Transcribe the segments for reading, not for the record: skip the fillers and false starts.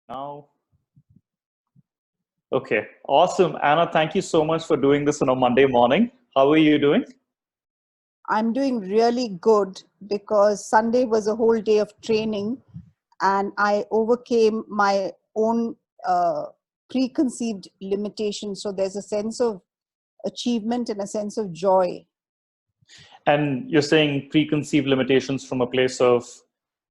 Now, okay, awesome. Anna, thank you so much for doing this on a Monday morning. How are you doing? I'm doing really good because Sunday was a whole day of training and I overcame my own uh, preconceived limitations. So there's a sense of achievement and a sense of joy. And you're saying preconceived limitations from a place of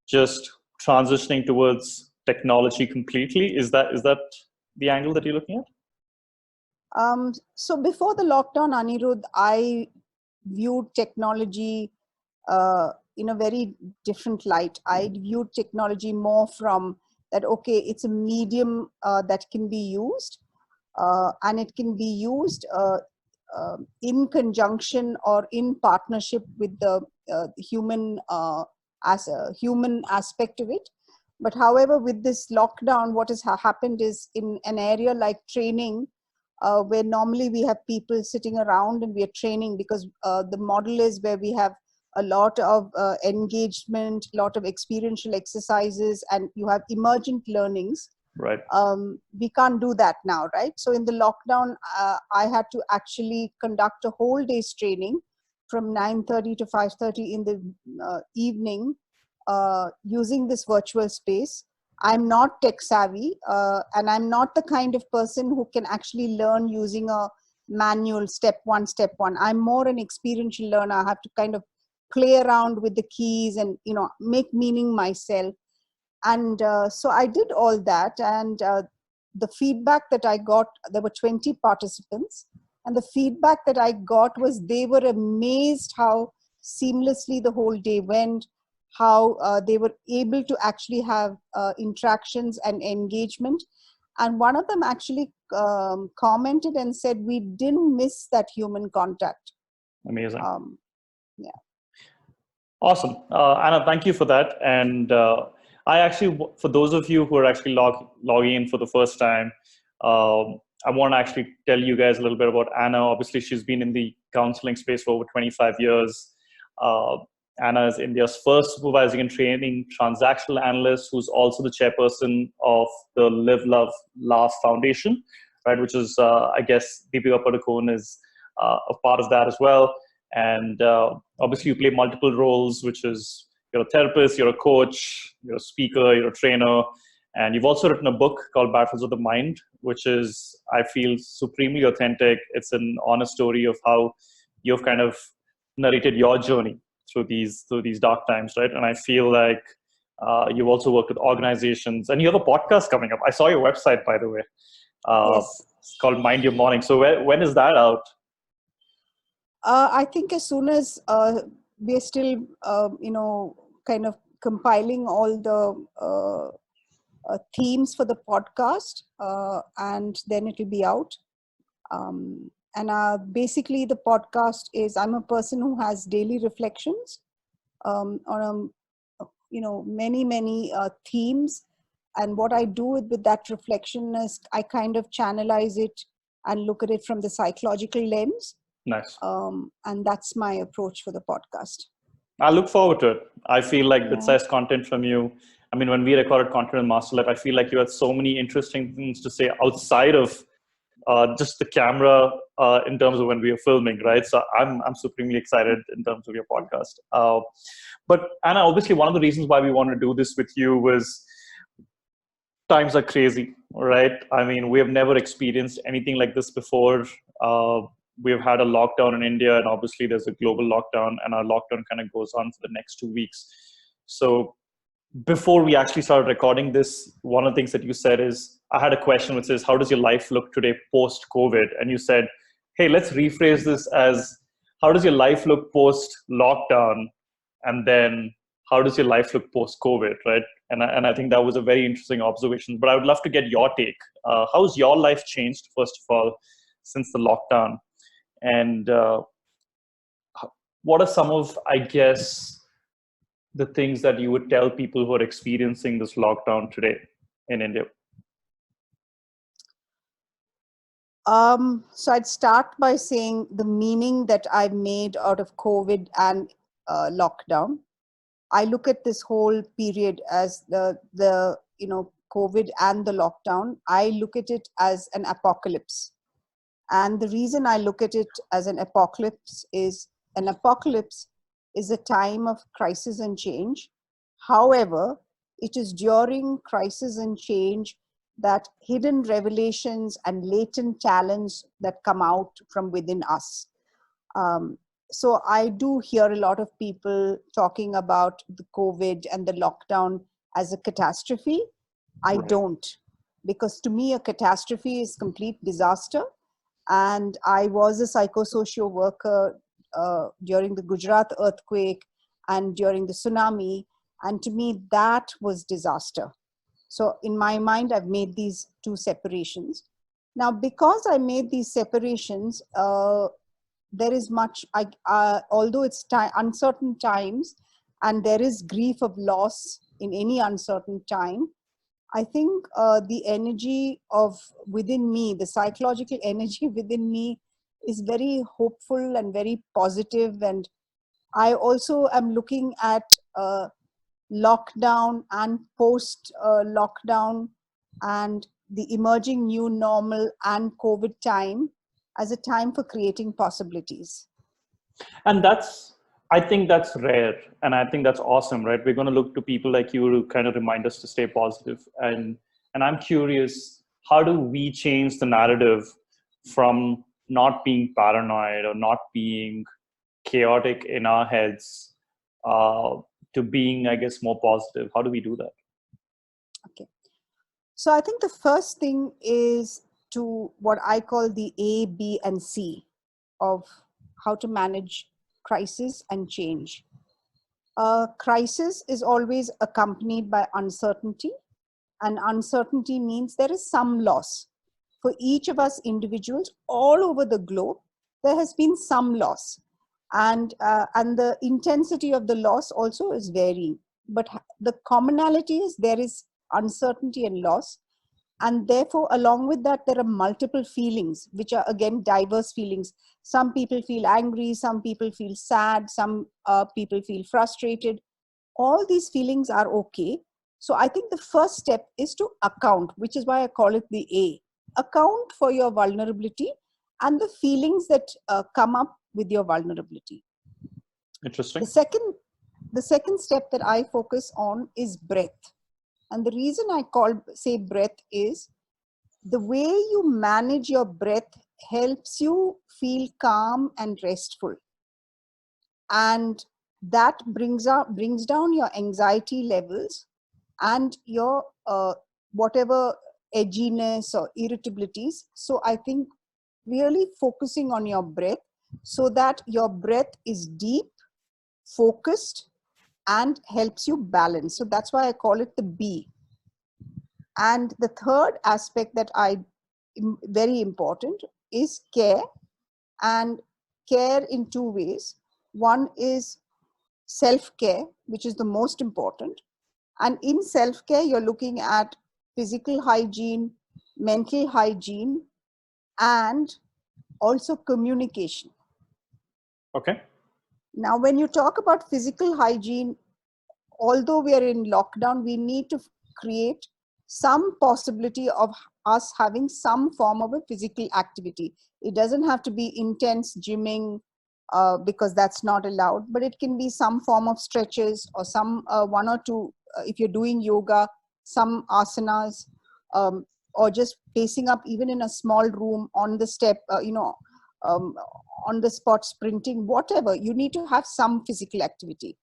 just transitioning towards technology completely. Is that the angle that you're looking at? So before the lockdown, Anirudh, I viewed technology in a very different light. I viewed technology more from that, okay, it's a medium that can be used and it can be used in conjunction or in partnership with the human as a human aspect of it. But however, with this lockdown, what has happened is in an area like training, where normally we have people sitting around and we are training because the model is where we have a lot of engagement, lot of experiential exercises, and you have emergent learnings. Right. We can't do that now, right? So in the lockdown, I had to actually conduct a whole day's training from 9:30 to 5:30 in the evening using this virtual space. I'm not tech savvy, and I'm not the kind of person who can actually learn using a manual step one, step one. I'm more an experiential learner. I have to kind of play around with the keys and make meaning myself. And so I did all that, and the feedback that I got, there were 20 participants, and the feedback that I got was they were amazed how seamlessly the whole day went, how they were able to actually have interactions and engagement. And one of them actually commented and said, we didn't miss that human contact. Amazing. Yeah. Awesome. Anna, thank you for that. And I actually, for those of you who are actually logging in for the first time, I want to actually tell you guys a little bit about Anna. Obviously, she's been in the counseling space for over 25 years. Uh, Anna is India's first supervising and training transactional analyst, who's also the chairperson of the Live, Love, Laugh Foundation, right? Which is, I guess, Deepika Padukone is a part of that as well. And obviously, you play multiple roles, which is you're a therapist, you're a coach, you're a speaker, you're a trainer, and you've also written a book called Battles of the Mind, which is, I feel, supremely authentic. It's an honest story of how you've kind of narrated your journey through these dark times, right? And I feel like you've also worked with organizations, and you have a podcast coming up. I saw your website, by the way. Yes. It's called Mind Your Morning. So when is that out? I think as soon as we're still, kind of compiling all the themes for the podcast, and then it'll be out. And basically, the podcast is, I'm a person who has daily reflections on many themes. And what I do with that reflection is I kind of channelize it and look at it from the psychological lens. Nice. And that's my approach for the podcast. I look forward to it. I feel like Yeah. bit-sized content from you. I mean, when we recorded content in MasterLab, I feel like you had so many interesting things to say outside of just the camera in terms of when we are filming, right? So I'm supremely excited in terms of your podcast. But Anna, obviously, one of the reasons why we wanted to do this with you was times are crazy, right? I mean, we have never experienced anything like this before. We've had a lockdown in India, and obviously there's a global lockdown, and our lockdown kind of goes on for the next 2 weeks. So before we actually started recording this, one of the things that you said is, I had a question which says, how does your life look today post-COVID? And you said, hey, let's rephrase this as, how does your life look post-lockdown? And then how does your life look post-COVID, right? And I think that was a very interesting observation. But I would love to get your take. How's your life changed, first of all, since the lockdown? And what are some of, I guess, the things that you would tell people who are experiencing this lockdown today in India? So I'd start by saying the meaning that I've made out of COVID and lockdown. I look at this whole period as the COVID and the lockdown, I look at it as an apocalypse. And the reason I look at it as an apocalypse is a time of crisis and change. However, it is during crisis and change that hidden revelations and latent talents that come out from within us. Um, so I do hear a lot of people talking about the COVID and the lockdown as a catastrophe. I don't, because to me, a catastrophe is complete disaster. And I was a psychosocial worker during the Gujarat earthquake and during the tsunami. And to me, that was disaster. So in my mind, I've made these two separations. Now, because I made these separations, there is much, although it's uncertain times and there is grief of loss in any uncertain time, I think the energy of within me, the psychological energy within me is very hopeful and very positive. And I also am looking at lockdown and post lockdown and the emerging new normal and COVID time as a time for creating possibilities. And I think that's rare, and I think that's awesome, right? We're going to look to people like you to kind of remind us to stay positive. And I'm curious, how do we change the narrative from not being paranoid or not being chaotic in our heads to being, I guess, more positive? How do we do that? Okay. So I think the first thing is to what I call the A, B, and C of how to manage crisis and change. Crisis is always accompanied by uncertainty, and uncertainty means there is some loss. For each of us individuals all over the globe, there has been some loss. And the intensity of the loss also is varying. But the commonality is there is uncertainty and loss. And therefore, along with that, there are multiple feelings, which are again diverse feelings. Some people feel angry, some people feel sad, some people feel frustrated. All these feelings are okay. So I think the first step is to account, which is why I call it the A. Account for your vulnerability and the feelings that come up with your vulnerability. Interesting. The second step that I focus on is breath. And the reason I say breath is the way you manage your breath helps you feel calm and restful. And that brings down your anxiety levels and your whatever edginess or irritabilities. So I think really focusing on your breath so that your breath is deep, focused, and helps you balance. So that's why I call it the B. And the third aspect that very important is care, and care in two ways. One is self-care, which is the most important. And in self-care, you're looking at physical hygiene, mental hygiene, and also communication. Okay. Now, when you talk about physical hygiene, although we are in lockdown, we need to create some possibility of us having some form of a physical activity. It doesn't have to be intense gymming because that's not allowed, but it can be some form of stretches or some one or two, if you're doing yoga, some asanas, or just pacing up even in a small room on the step, on the spot sprinting, whatever. You need to have some physical activity,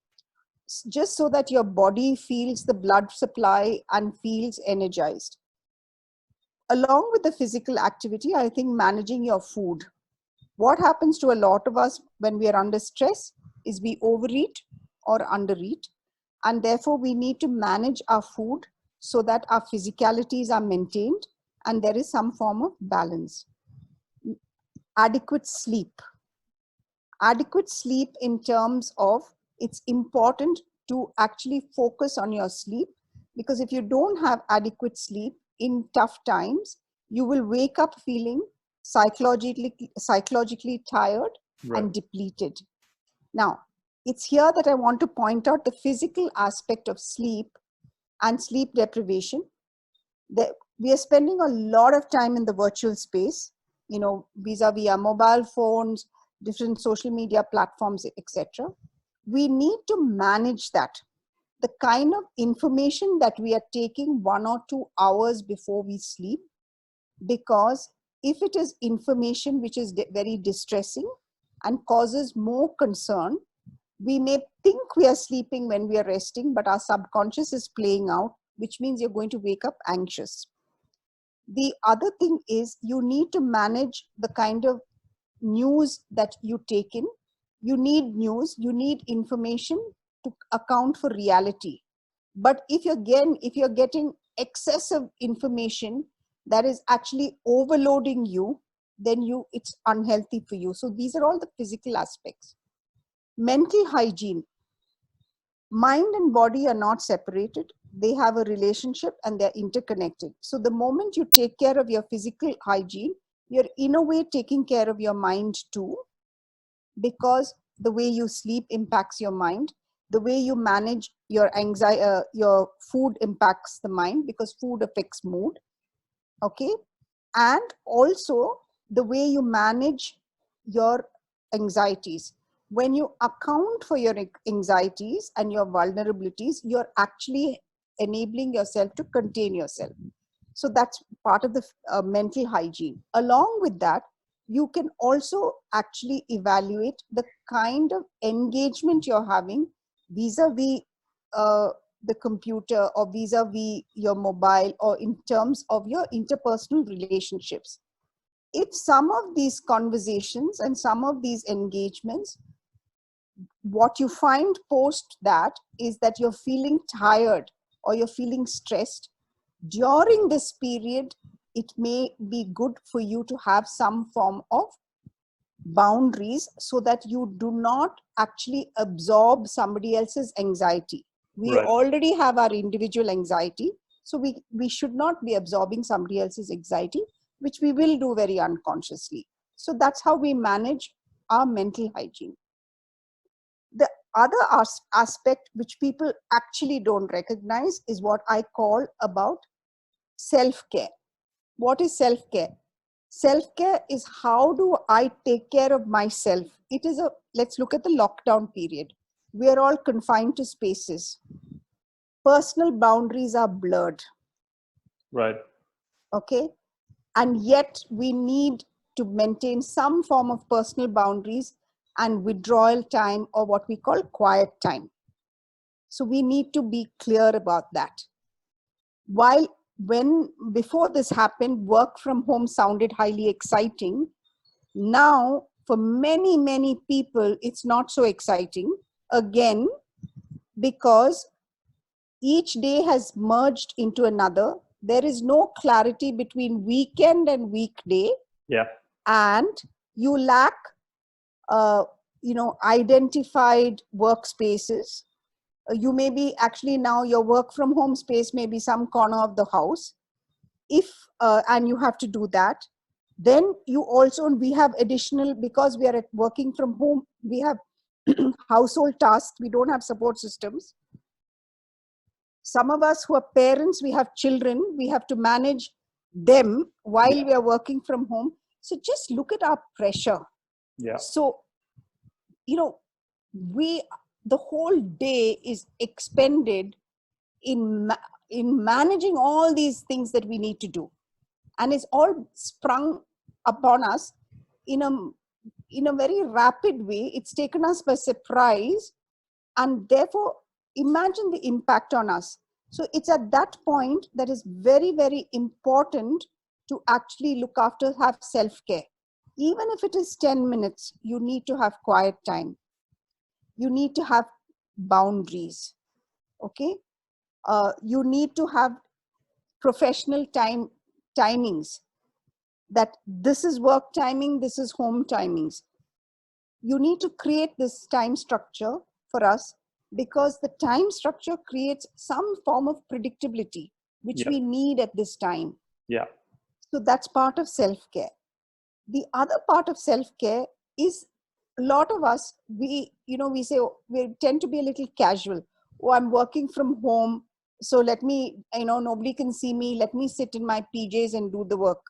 just so that your body feels the blood supply and feels energized. Along with the physical activity, I think managing your food. What happens to a lot of us when we are under stress is we overeat or undereat, and therefore we need to manage our food so that our physicalities are maintained and there is some form of balance. Adequate sleep. Adequate sleep in terms of it's important to actually focus on your sleep, because if you don't have adequate sleep in tough times, you will wake up feeling psychologically tired and depleted. Now, it's here that I want to point out the physical aspect of sleep and sleep deprivation. We are spending a lot of time in the virtual space, vis-a-vis our mobile phones, different social media platforms, etc. We need to manage that. The kind of information that we are taking 1 or 2 hours before we sleep, because if it is information which is very distressing and causes more concern, we may think we are sleeping when we are resting, but our subconscious is playing out, which means you're going to wake up anxious. The other thing is you need to manage the kind of news that you take in. You need news, you need information to account for reality. But if you're getting excessive information that is actually overloading you, then it's unhealthy for you. So these are all the physical aspects. Mental hygiene. Mind and body are not separated. They have a relationship and they're interconnected. So the moment you take care of your physical hygiene, you're in a way taking care of your mind too, because the way you sleep impacts your mind. The way you manage your anxiety, your food impacts the mind, because food affects mood. Okay. And also the way you manage your anxieties. When you account for your anxieties and your vulnerabilities, you're actually enabling yourself to contain yourself. So that's part of the mental hygiene. Along with that, you can also actually evaluate the kind of engagement you're having vis-a-vis the computer or vis-a-vis your mobile, or in terms of your interpersonal relationships. If some of these conversations and some of these engagements, what you find post that is that you're feeling tired or you're feeling stressed, during this period, it may be good for you to have some form of boundaries so that you do not actually absorb somebody else's anxiety. We Right. already have our individual anxiety, so we should not be absorbing somebody else's anxiety, which we will do very unconsciously. So that's how we manage our mental hygiene. The other aspect which people actually don't recognize is what I call about self-care. What is self-care? Self-care is how do I take care of myself? Let's look at the lockdown period. We are all confined to spaces. Personal boundaries are blurred. Right. Okay. And yet we need to maintain some form of personal boundaries and withdrawal time, or what we call quiet time. So we need to be clear about that. Before this happened, work from home sounded highly exciting. Now, for many, many people, it's not so exciting. Again, because each day has merged into another. There is no clarity between weekend and weekday. Yeah. And you lack, identified workspaces. You may be actually now your work from home space may be some corner of the house. And you have to do that. Then we have additional, because we are working from home, we have household tasks. We don't have support systems. Some of us who are parents, we have children, we have to manage them while we are working from home. So just look at our pressure. Yeah. So, the whole day is expended in managing all these things that we need to do. And it's all sprung upon us in a very rapid way. It's taken us by surprise, and therefore imagine the impact on us. So it's at that point that is very, very important to actually look after, have self-care. Even if it is 10 minutes, you need to have quiet time. You need to have boundaries. Okay. You need to have professional timings, that this is work timing, this is home timings. You need to create this time structure for us, because the time structure creates some form of predictability, which we need at this time. Yeah. So that's part of self-care. The other part of self-care is, a lot of us, we say, we tend to be a little casual. Oh, I'm working from home. So let me, nobody can see me. Let me sit in my PJs and do the work.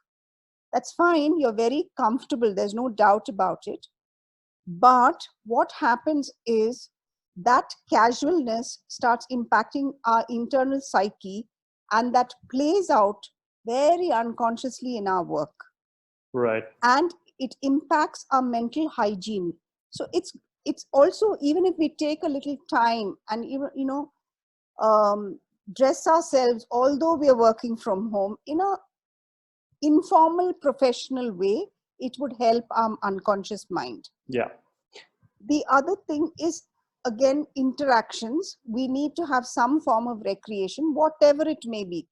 That's fine. You're very comfortable. There's no doubt about it. But what happens is that casualness starts impacting our internal psyche, and that plays out very unconsciously in our work. Right. And it impacts our mental hygiene. So it's also, even if we take a little time and even, dress ourselves, although we are working from home, in a informal professional way, it would help our unconscious mind. Yeah. The other thing is, again, interactions. We need to have some form of recreation, whatever it may be,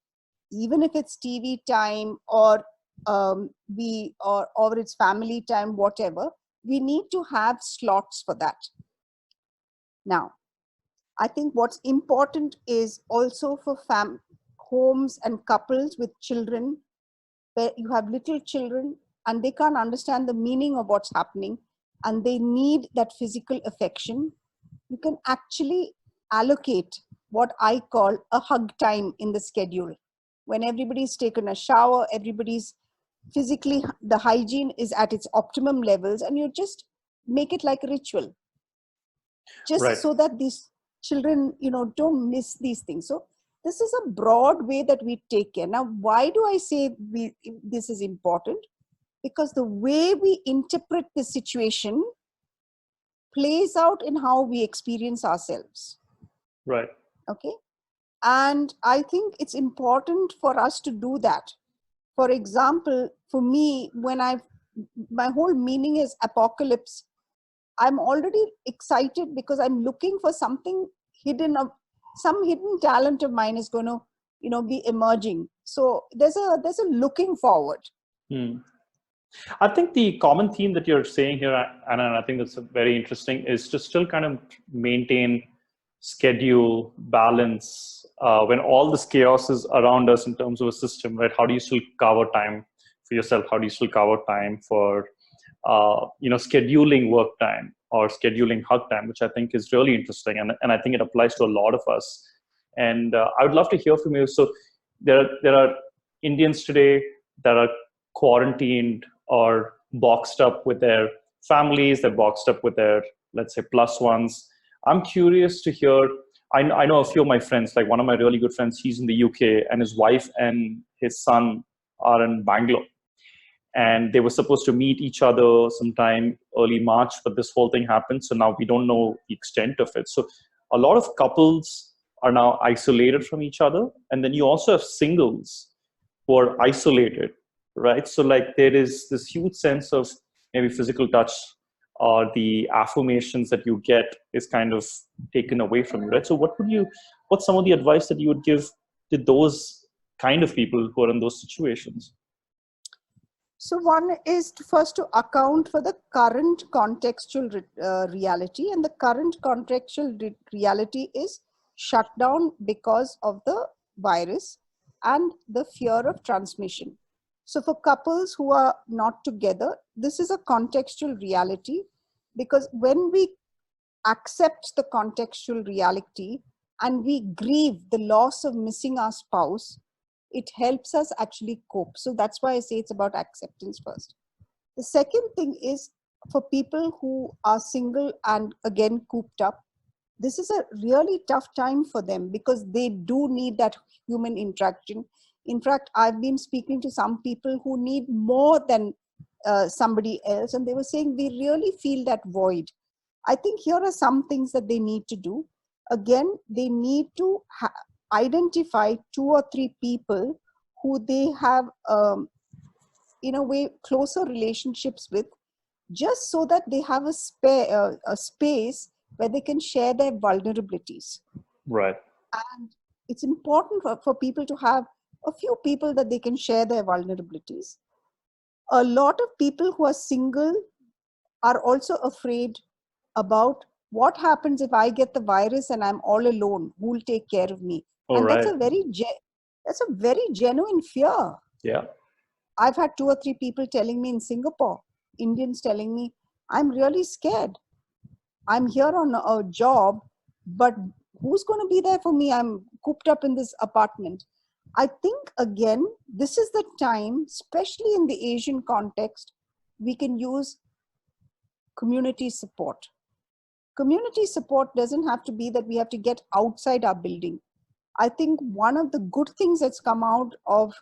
even if it's TV time or or it's family time, whatever. We need to have slots for that. Now, I think what's important is also for homes and couples with children, where you have little children and they can't understand the meaning of what's happening and they need that physical affection. You can actually allocate what I call a hug time in the schedule. When everybody's taken a shower, everybody's physically, the hygiene is at its optimum levels, and you just make it like a ritual, just Right. so that these children, don't miss these things. So this is a broad way that we take care. Now, why do I say this is important? Because the way we interpret the situation plays out in how we experience ourselves. Right. Okay. And I think it's important for us to do that. For example, for me, my whole meaning is apocalypse, I'm already excited because I'm looking for something hidden, some hidden talent of mine is going to, be emerging. So there's a looking forward. Hmm. I think the common theme that you're saying here, and I think that's very interesting, is to still kind of maintain schedule, balance, when all this chaos is around us in terms of a system, right? How do you still carve out time for yourself? How do you still carve out time for, scheduling work time or scheduling hug time, which I think is really interesting. And I think it applies to a lot of us. And I would love to hear from you. So there are Indians today that are quarantined or boxed up with their families, they're boxed up with their, let's say, plus ones. I'm curious to hear. I know a few of my friends, like one of my really good friends, he's in the UK and his wife and his son are in Bangalore. And they were supposed to meet each other sometime early March, but this whole thing happened. So now we don't know the extent of it. So a lot of couples are now isolated from each other. And then you also have singles who are isolated, right? So like there is this huge sense of maybe physical touch or the affirmations that you get is kind of taken away from you, right? So what's some of the advice that you would give to those kind of people who are in those situations? So one is first to account for the current contextual reality, and the current contextual reality is shut down because of the virus and the fear of transmission. So for couples who are not together, this is a contextual reality, because when we accept the contextual reality and we grieve the loss of missing our spouse, it helps us actually cope. So that's why I say it's about acceptance first. The second thing is, for people who are single and again cooped up, this is a really tough time for them because they do need that human interaction. In fact, I've been speaking to some people who need more than somebody else, and they were saying they really feel that void. I think here are some things that they need to do. Again, they need to identify 2 or 3 people who they have, in a way, closer relationships with, just so that they have a space where they can share their vulnerabilities. Right. And it's important for people to have a few people that they can share their vulnerabilities. A lot of people who are single are also afraid about what happens if I get the virus and I'm all alone. Who will take care of me? All And right. that's a very genuine fear. Yeah. I've had 2 or 3 people telling me in Singapore, Indians telling me, I'm really scared. I'm here on a job, but who's going to be there for me? I'm cooped up in this apartment. I think, again, this is the time, especially in the Asian context, we can use community support. Community support doesn't have to be that we have to get outside our building. I think one of the good things that's come out of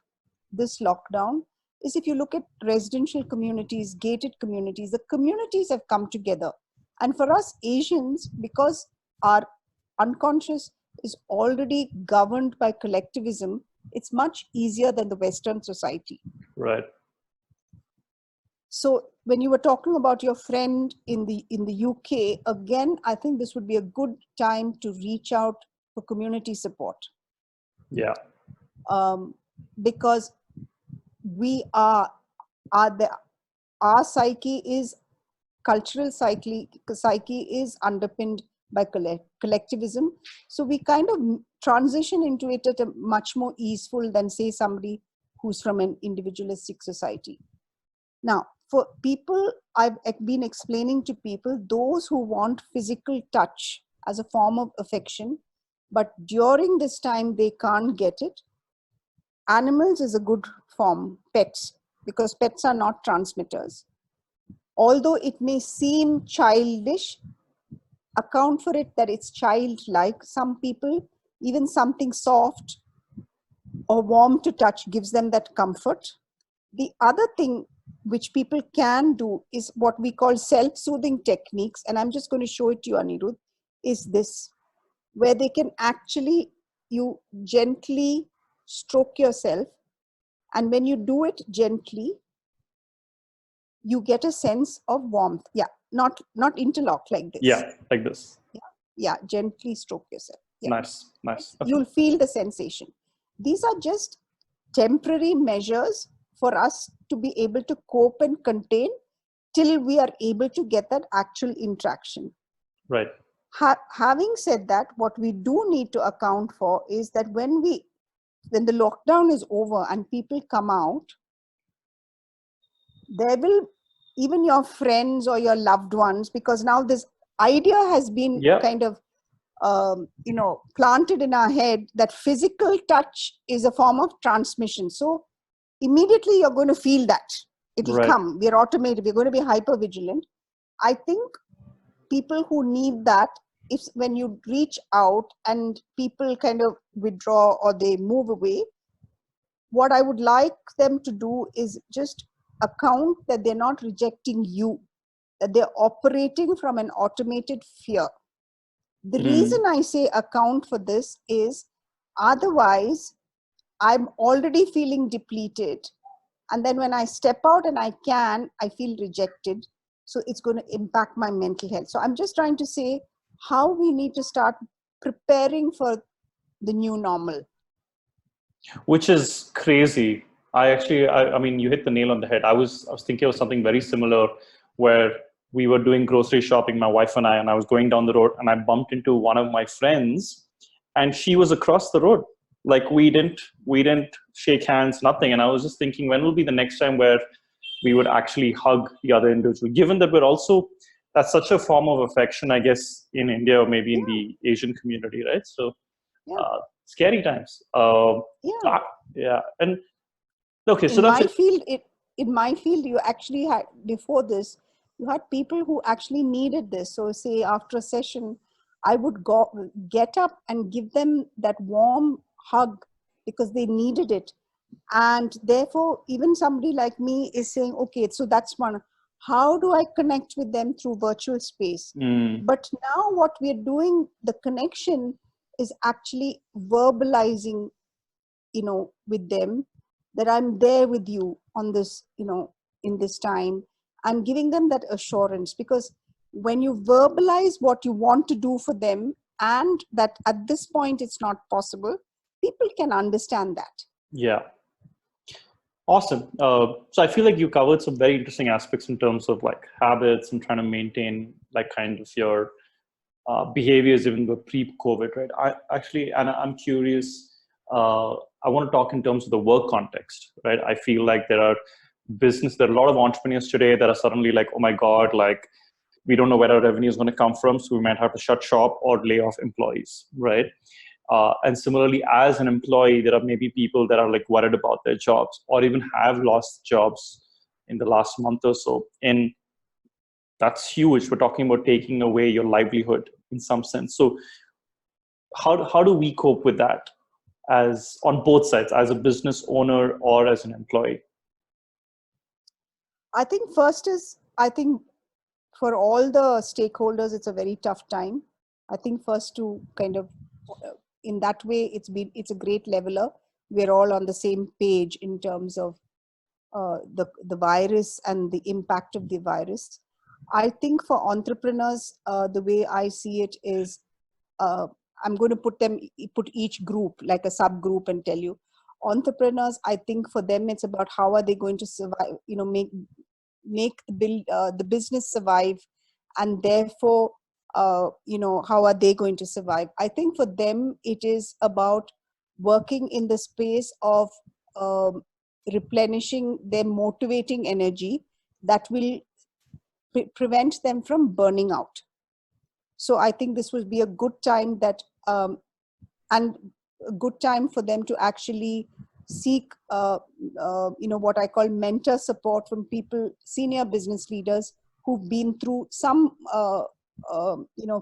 this lockdown is if you look at residential communities, gated communities, the communities have come together. And for us Asians, because our unconscious is already governed by collectivism, it's much easier than the Western society. Right. So when you were talking about your friend in the UK, again, I think this would be a good time to reach out for community support. Yeah. Because we are our psyche is cultural psyche is underpinned by collectivism. So we kind of transition into it at a much more easeful than, say, somebody who's from an individualistic society. Now, for people, I've been explaining to people, those who want physical touch as a form of affection, but during this time they can't get it, animals is a good form, pets, because pets are not transmitters. Although it may seem childish, account for it that it's childlike. Some people, even something soft or warm to touch gives them that comfort. The other thing which people can do is what we call self-soothing techniques. And I'm just going to show it to you, Anirudh, is this, where they can actually, you gently stroke yourself. And when you do it gently, you get a sense of warmth. Yeah, not interlock like this. Yeah, like this. Yeah, gently stroke yourself. Yeah. Nice. Okay. You'll feel the sensation. These are just temporary measures for us to be able to cope and contain till we are able to get that actual interaction. Right. Having said that, what we do need to account for is that when the lockdown is over and people come out, there will, even your friends or your loved ones, because now this idea has been kind of planted in our head that physical touch is a form of transmission. So immediately you're going to feel that it'll come. We're automated. We're going to be hyper vigilant. I think people who need that, if when you reach out and people kind of withdraw or they move away, what I would like them to do is just account that they're not rejecting you, that they're operating from an automated fear. The reason I say account for this is otherwise I'm already feeling depleted. And then when I step out and I feel rejected. So it's going to impact my mental health. So I'm just trying to say how we need to start preparing for the new normal. Which is crazy. I mean, you hit the nail on the head. I was thinking of something very similar where we were doing grocery shopping, my wife and I was going down the road and I bumped into one of my friends and she was across the road. Like we didn't shake hands, nothing. And I was just thinking, when will be the next time where we would actually hug the other individual, given that that's such a form of affection, I guess, in India or maybe in the Asian community, right? So scary times. And okay, so that's in my field, you actually had, before this, you had people who actually needed this. So say after a session, I would get up and give them that warm hug because they needed it. And therefore, even somebody like me is saying, okay, so that's one. How do I connect with them through virtual space? But now what we're doing, the connection is actually verbalizing, with them that I'm there with you on this, in this time, and giving them that assurance. Because when you verbalize what you want to do for them and that at this point it's not possible, people can understand that. Yeah. Awesome. So I feel like you covered some very interesting aspects in terms of like habits and trying to maintain like kind of your behaviors even pre-COVID, right? I'm curious. I want to talk in terms of the work context, right? I feel like there are a lot of entrepreneurs today that are suddenly like, oh my God, like we don't know where our revenue is going to come from, so we might have to shut shop or lay off employees, right? And similarly, as an employee, there are maybe people that are like worried about their jobs or even have lost jobs in the last month or so. And that's huge. We're talking about taking away your livelihood in some sense. So how do we cope with that, as on both sides, as a business owner or as an employee? I think for all the stakeholders, it's a very tough time. I think first to kind of, in that way, it's a great leveler. We're all on the same page in terms of the virus and the impact of the virus. I think for entrepreneurs, the way I see it is, I'm going to put each group like a subgroup and tell you, entrepreneurs, I think for them it's about how are they going to survive, make the business survive, and therefore how are they going to survive. I think for them it is about working in the space of replenishing their motivating energy that will prevent them from burning out. So I think this will be a good time and a good time for them to actually seek what I call mentor support from people, senior business leaders who've been through some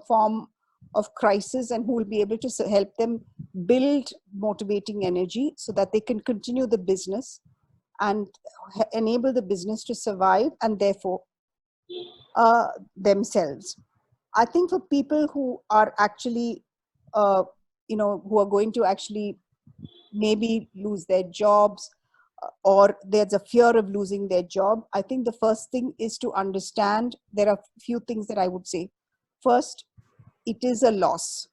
form of crisis, and who will be able to help them build motivating energy so that they can continue the business and enable the business to survive, and therefore themselves. I think for people who are actually who are going to actually maybe lose their jobs, or there's a fear of losing their job, I think the first thing is to understand there are a few things that I would say. First, it is a loss,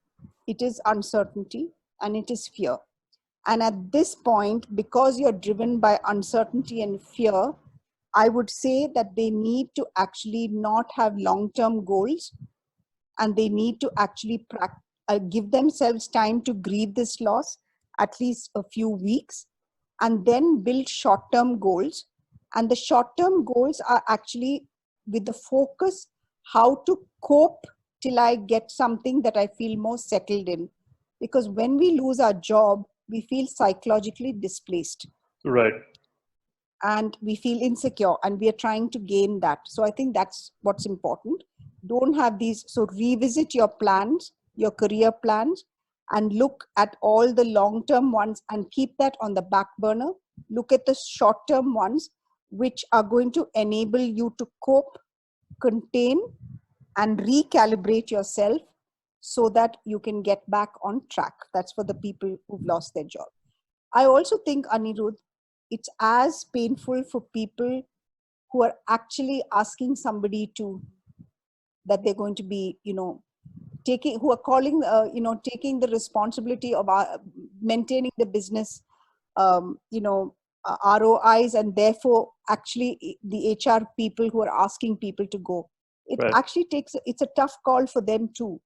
it is uncertainty, and it is fear. And at this point, because you're driven by uncertainty and fear, I would say that they need to actually not have long-term goals, and they need to actually give themselves time to grieve this loss, at least a few weeks, and then build short-term goals. And the short-term goals are actually with the focus how to cope till I get something that I feel more settled in. Because when we lose our job, we feel psychologically displaced. Right. And we feel insecure, and we are trying to gain that. So I think that's what's important. Don't have these. So revisit your plans, your career plans, and look at all the long-term ones and keep that on the back burner. Look at the short-term ones, which are going to enable you to cope, contain, and recalibrate yourself so that you can get back on track. That's for the people who've lost their job. I also think, Anirudh, it's as painful for people who are actually asking somebody that they're going to be, who are calling, taking the responsibility of maintaining the business, ROIs, and therefore actually the HR people who are asking people to go. It Right. actually it's a tough call for them too.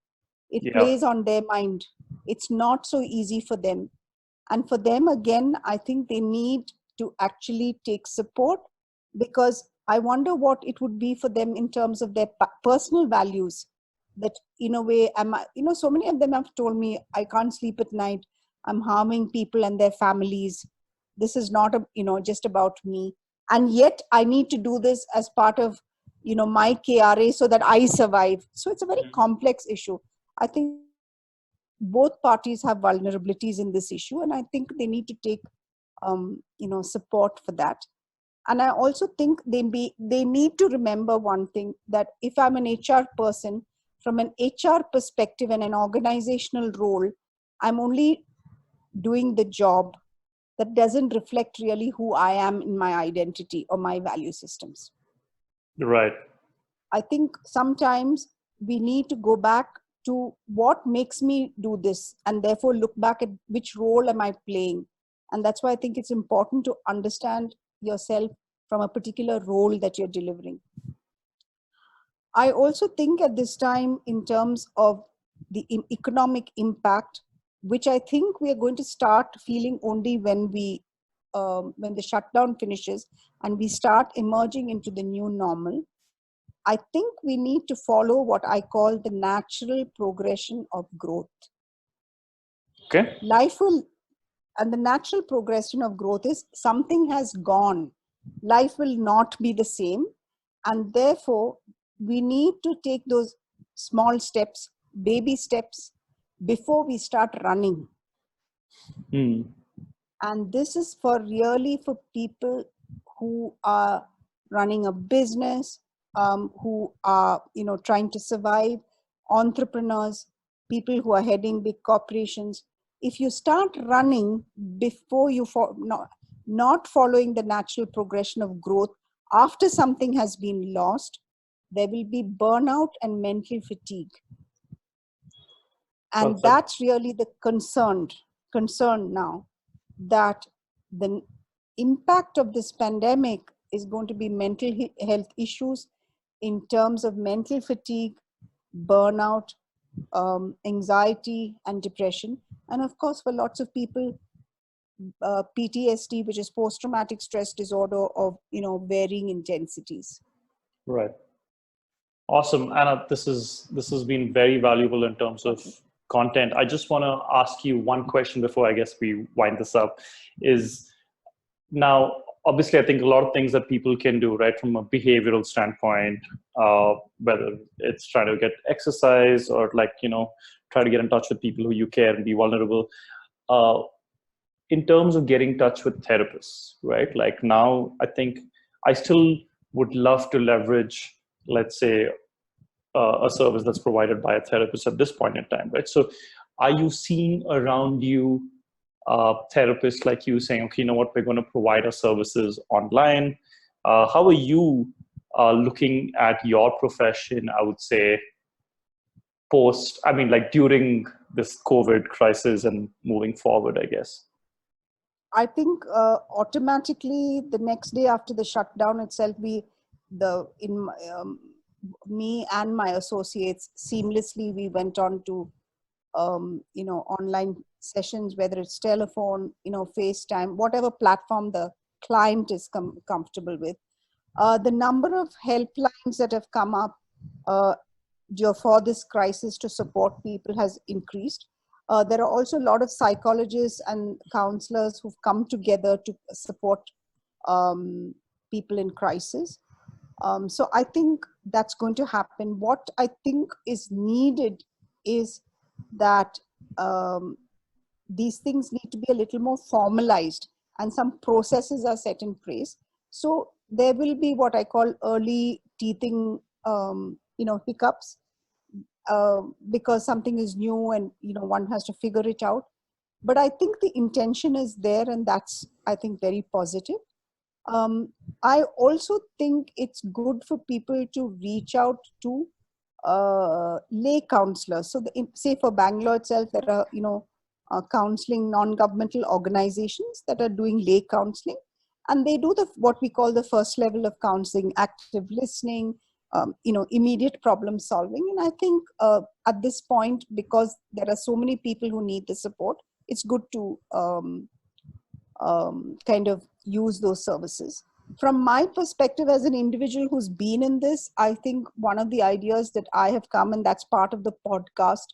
It plays on their mind. It's not so easy for them. And for them, again, I think they need to actually take support, because I wonder what it would be for them in terms of their personal values. That in a way, so many of them have told me, I can't sleep at night. I'm harming people and their families. This is not just about me. And yet I need to do this as part of, my KRA so that I survive. So it's a very complex issue. I think both parties have vulnerabilities in this issue, and I think they need to take support for that. And I also think they need to remember one thing, that if I'm an HR person, from an HR perspective and an organizational role, I'm only doing the job that doesn't reflect really who I am in my identity or my value systems. Right. I think sometimes we need to go back to what makes me do this, and therefore look back at which role am I playing. And that's why I think it's important to understand yourself from a particular role that you're delivering. I also think at this time, in terms of the economic impact, which I think we are going to start feeling only when the shutdown finishes and we start emerging into the new normal. I think we need to follow what I call the natural progression of growth. Okay. Life will, and the natural progression of growth is something has gone. Life will not be the same. And therefore, we need to take those small steps, baby steps, before we start running. And this is for people who are running a business, who are trying to survive, entrepreneurs, people who are heading big corporations. If you start running before not following the natural progression of growth, after something has been lost, there will be burnout and mental fatigue. And that's really the concern now, that the impact of this pandemic is going to be mental health issues in terms of mental fatigue, burnout, anxiety, and depression. And of course, for lots of people, PTSD, which is post-traumatic stress disorder of varying intensities. Right. Awesome, Anna. This has been very valuable in terms of content. I just want to ask you one question before I guess we wind this up. Is now, obviously, I think a lot of things that people can do, right, from a behavioral standpoint, whether it's trying to get exercise or try to get in touch with people who you care and be vulnerable. In terms of getting in touch with therapists, right? Like now, I think I still would love to leverage, let's say, a service that's provided by a therapist at this point in time, right? So are you seeing around you therapists like you saying, okay, you know what, we're going to provide our services online? How are you looking at your profession, I would say, during this COVID crisis and moving forward, I guess? I think automatically the next day after the shutdown itself, me and my associates seamlessly, we went on to online sessions, whether it's telephone, FaceTime, whatever platform the client is comfortable with. The number of helplines that have come up for this crisis to support people has increased. There are also a lot of psychologists and counselors who've come together to support people in crisis. So I think that's going to happen. What I think is needed is that these things need to be a little more formalized, and some processes are set in place. So there will be what I call early teething, hiccups, because something is new and one has to figure it out. But I think the intention is there, and that's, I think, very positive. I also think it's good for people to reach out to lay counselors. So say for Bangalore itself, there are counseling non-governmental organizations that are doing lay counseling, and they do what we call the first level of counseling: active listening, immediate problem solving. And I think at this point, because there are so many people who need the support, it's good to kind of use those services. From my perspective as an individual who's been in this, I think one of the ideas that I have come, and that's part of the podcast,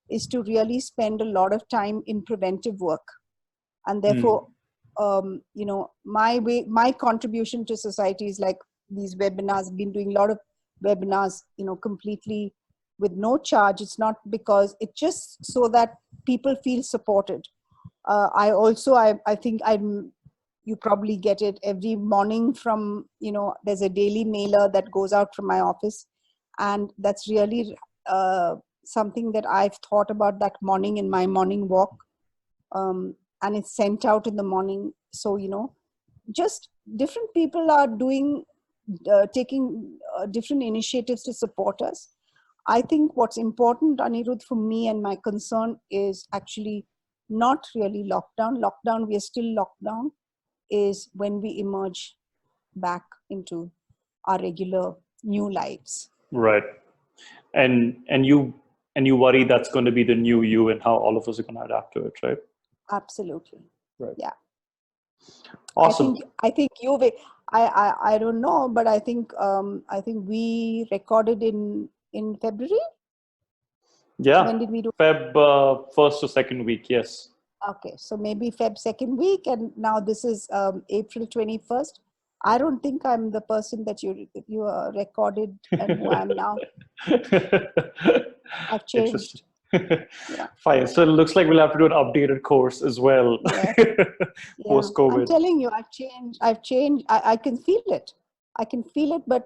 is to really spend a lot of time in preventive work. And therefore, my contribution to society is like these webinars. I've been doing a lot of webinars, completely with no charge. It's not because, it's just so that people feel supported. I think you probably get it every morning from, there's a daily mailer that goes out from my office. And that's really something that I've thought about that morning in my morning walk. And it's sent out in the morning. So, just different people are taking different initiatives to support us. I think what's important, Anirudh, for me and my concern is actually not really lockdown. Lockdown, we are still locked down, is when we emerge back into our regular new lives. Right. And you worry that's going to be the new you and how all of us are going to adapt to it, right? Absolutely. Right. Yeah. Awesome. I think I don't know, but I think we recorded in February. Yeah. When did we do? Feb first or second week. Yes. Okay, so maybe Feb second week, and now this is April 21st. I don't think I'm the person that you recorded and who I am now. I've changed. Yeah. Fine. So it looks like we'll have to do an updated course as well. Yeah. Post COVID. I'm telling you, I've changed. I can feel it. I can feel it, but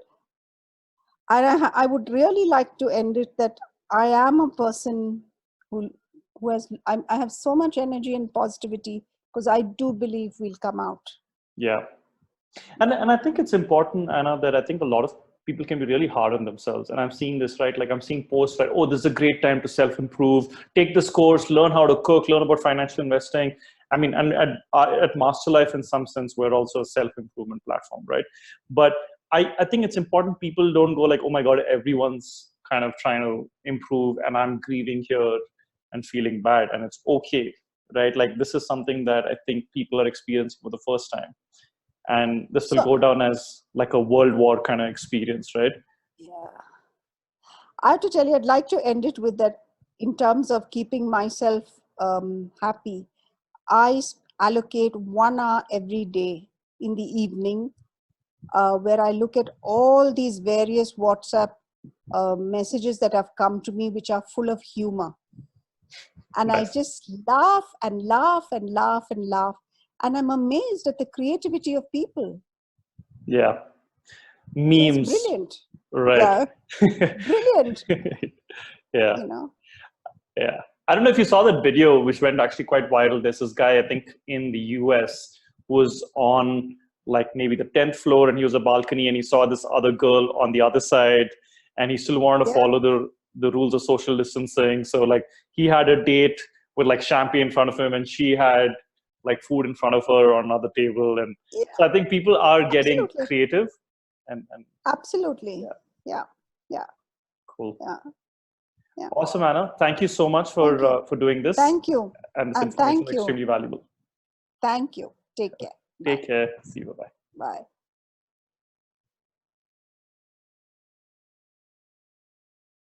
I would really like to end it that I am a person who has, I have so much energy and positivity because I do believe we'll come out. Yeah. And I think it's important, Anna, that I think a lot of people can be really hard on themselves. And I'm seeing this, right? Like I'm seeing posts like, oh, this is a great time to self-improve, take this course, learn how to cook, learn about financial investing. I mean, and at Master Life, in some sense, we're also a self-improvement platform, right? But I think it's important people don't go like, oh my God, everyone's kind of trying to improve and I'm grieving here and feeling bad. And it's okay, right? Like this is something that I think people are experiencing for the first time. And this will go down as like a world war kind of experience, right? Yeah. I have to tell you, I'd like to end it with that in terms of keeping myself happy. I allocate 1 hour every day in the evening where I look at all these various WhatsApp messages that have come to me, which are full of humor. And nice. I just laugh and laugh and laugh and laugh. And I'm amazed at the creativity of people. Yeah. Memes. It's brilliant. Right. Yeah. Brilliant. Yeah. You know? Yeah. I don't know if you saw that video, which went actually quite viral. There's this guy, I think in the US, who was on like maybe the 10th floor and he was a balcony and he saw this other girl on the other side and he still wanted to follow the rules of social distancing. So like he had a date with like champagne in front of him and she had like food in front of her on another table. And so I think people are getting creative. And absolutely. Yeah. Cool. Yeah. Awesome, Anna. Thank you so much for doing this. Thank you. And this information is extremely valuable. Thank you. Take care. Take care. See you. Bye-bye. Bye.